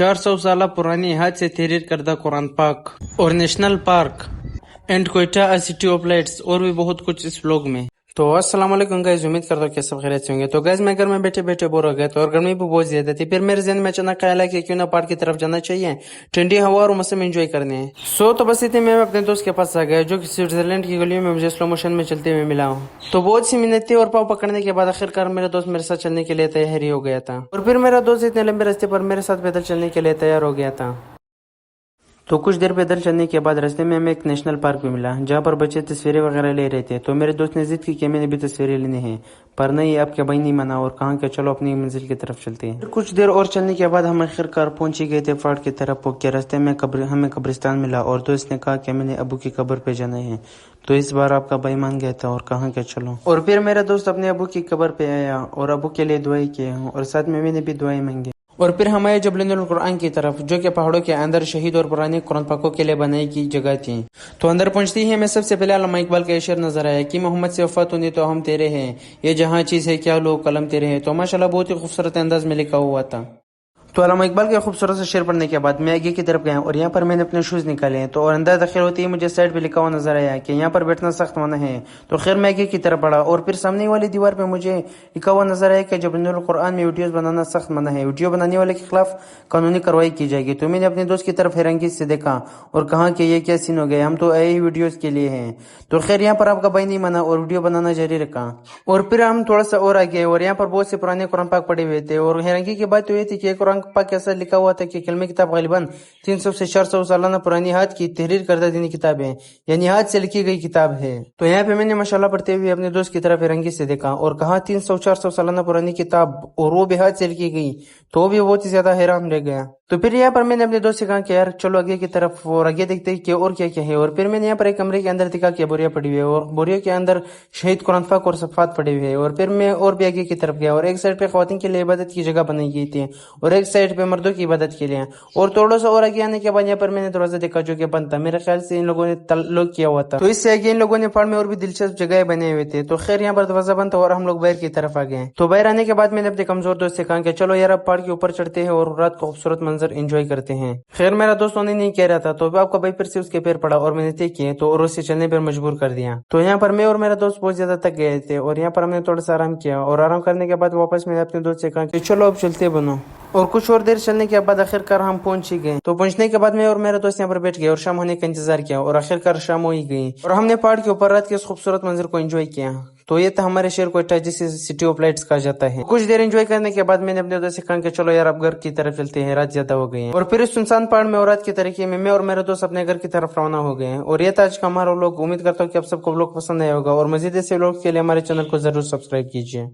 400 سالہ پرانی حد سے تحریر کردہ قرآن پاک اور national park and Quetta city of lights اور بھی بہت کچھ اس ولاگ میں۔ تو السلام علیکم گائز، امید کرتا ہوں کہ سب خیریت سے ہوں گے۔ تو گائز میں گھر میں بیٹھے بیٹھے بور ہو گیا تھا اور گرمی بھی بہت زیادہ تھی، پھر میرے ذہن میں اچانک خیال ہے کہ کیوں نہ پہاڑ کی طرف جانا چاہیے، ٹھنڈی ہوا اور موسم انجوائے کرنے ہیں۔ تو بس اتنے میں اپنے دوست کے پاس آ گیا جو کہ سوئٹزرلینڈ کی گلیوں میں مجھے سلو موشن میں چلتے ہوئے ملا ہوں۔ تو بہت سی منتیں اور پاؤں پکڑنے کے بعد آخرکار میرا دوست میرے ساتھ چلنے کے لیے تیار ہی ہو گیا تھا، اور پھر میرا دوست اتنے لمبے راستے پر میرے ساتھ پیدل چلنے کے لیے تیار ہو گیا تھا۔ تو کچھ دیر پیدل چلنے کے بعد راستے میں ہمیں ایک نیشنل پارک بھی ملا جہاں پر بچے تصویریں وغیرہ لے رہے تھے۔ تو میرے دوست نے ضد کی کہ میں نے بھی تصویریں لینی ہیں، پر نہیں، آپ کے بھائی نہیں منا اور کہا کہ چلو اپنی منزل کی طرف چلتے ہیں۔ کچھ دیر اور چلنے کے بعد ہم آخرکار پہنچ ہی گئے تھے پہاڑ کی طرف کے راستے میں ہمیں قبرستان ملا اور دوست نے کہا کہ میں نے ابو کی قبر پہ جانا ہے، تو اس بار آپ کا بھائی مان گیا تھا اور کہا کہ چلو۔ اور پھر میرا دوست اپنے ابو کی قبر پہ آیا اور ابو کے لیے دعائیں کیے اور ساتھ میں نے بھی دعائیں مانگی۔ اور پھر ہم آئے جبل القرآن کی طرف، جو کہ پہاڑوں کے اندر شہید اور پرانے قرآن پاکوں کے لیے بنائی کی جگہ تھی۔ تو اندر پہنچتے ہی ہمیں سب سے پہلے علامہ اقبال کا شعر نظر آیا کہ محمد سے وفات ہونے تو ہم تیرے ہیں، یہ جہاں چیز ہے کیا لوگ قلم تیرے ہیں۔ تو ماشاءاللہ بہت ہی خوبصورت انداز میں لکھا ہوا تھا۔ تو علامہ اقبال کے خوبصورت سے شعر پڑھنے کے بعد میں آگے کی طرف گیا اور یہاں پر میں نے اپنے شوز نکالے ہیں، تو اور اندر داخل ہوتے ہی مجھے سائڈ پہ لکھا ہوا نظر آیا کہ یہاں پر بیٹھنا سخت منع ہے۔ تو خیر میں آگے کی طرف بڑھا اور پھر سامنے والی دیوار پہ مجھے لکھا ہوا نظر آیا کہ جبل القرآن میں ویڈیوز بنانا سخت منع ہے، ویڈیو بنانے والے کے خلاف قانونی کارروائی کی جائے گی۔ تو میں نے اپنے دوست کی طرف حیرانگی سے دیکھا اور کہا کہ یہ کیا سین ہو گیا، ہم تو آئے ہی ویڈیوز کے لیے ہیں۔ تو خیر یہاں پر آپ کا بھائی نہیں مانا اور ویڈیو بنانا جاری رکھا، اور پھر ہم تھوڑا سا اور آگے اور یہاں پر بہت سے پرانے قرآن پاک پڑے ہوئے تھے، اور حیرانگی کی بات تو یہ تھی کہ قرآن پاک ایسا لکھا ہوا تھا کہ کلمہ کتاب غالباً 300 سے 400 سالانہ پرانی ہاتھ کی تحریر کردہ دینی کتاب ہے، یعنی ہاتھ سے لکھی گئی کتاب ہے۔ تو یہاں پہ میں نے ماشاءاللہ پڑھتے ہوئے اپنے دوست کی طرف حیرانگی سے دیکھا اور کہا 300-400 سالانہ پرانی کتاب اور وہ بھی ہاتھ سے لکھی گئی، تو وہ بھی بہت ہی زیادہ حیران رہ گیا۔ تو پھر یہاں پر میں نے اپنے دوست سے کہا کہ یار چلو آگے کی طرف اور آگے دیکھتے کہ اور کیا کیا ہے، اور پھر میں نے یہاں پر ایک کمرے کے اندر دکھا کہ بوریاں پڑی ہوئی ہے اور بوریوں کے اندر شہید قرآن پاک اور صفحات پڑے ہوئے ہیں، اور پھر میں اور بھی آگے کی طرف گیا اور ایک سائڈ پہ خواتین کے لیے عبادت کی جگہ بنائی گئی تھی اور ایک سائڈ پہ مردوں کی عبادت کے لیے، اور تھوڑا سا اور آگے آنے کے بعد یہاں پر میں نے دروازہ دیکھا جو کہ بند تھا، میرے خیال سے ان لوگوں نے تعلق کیا ہوا تھا، تو اس سے آگے ان لوگوں نے پہاڑ میں اور بھی دلچسپ جگہیں بنے ہوئے تھے۔ تو خیر یہاں پر دروازہ بند تھا اور ہم لوگ باہر کی طرف آ گئے۔ تو باہر آنے کے بعد میں نے اپنے کمزور دوست سے کہا کہ چلو یار اب پہاڑ کے اوپر چڑھتے ہیں اور رات کو خوبصورت منظر انجوائے کرتے ہیں۔ خیر میرا دوست انہیں نہیں کہہ رہا تھا، تو آپ کا بھائی پھر سے اس کے پیر پڑا اور میں نے طے کیے تو اور اسے چلنے پر مجبور کر دیا۔ تو یہاں پر میں اور میرا دوست بہت زیادہ تک گئے تھے اور یہاں پر ہم نے تھوڑا سا آرام کیا، اور آرام کرنے کے بعد واپس میں نے اپنے دوست سے کہا کہ چلو اب چلتے بنو، اور کچھ اور دیر چلنے کے بعد آخرکار ہم پہنچ ہی گئے۔ تو پہنچنے کے بعد میں اور میرا دوست یہاں پر بیٹھ گئے اور شام ہونے کا انتظار کیا، اور آخرکار شام ہو ہی گئی اور ہم نے پہاڑ کے اوپر رات کے اس خوبصورت منظر کو انجوائے کیا۔ تو یہ تھا ہمارے شہر کوئٹہ جسے سٹی آف لائٹس کہا جاتا ہے۔ کچھ دیر انجوائے کرنے کے بعد میں نے اپنے دوست سے کہا کہ چلو یار اب گھر کی طرف چلتے ہیں، رات زیادہ ہو گئی ہے، اور پھر اس سنسان پہاڑ میں اور رات کے طریقے میں اور میرا دوست اپنے گھر کی طرف روانہ ہو گئے ہیں۔ اور یہ تھا آج کا ہمارا لوگ، امید کرتا ہوں کہ آپ سب کو لوگ پسند آیا ہوگا، اور مزید ایسے لوگ کے لیے ہمارے چینل کو ضرور سبسکرائب کیجیے۔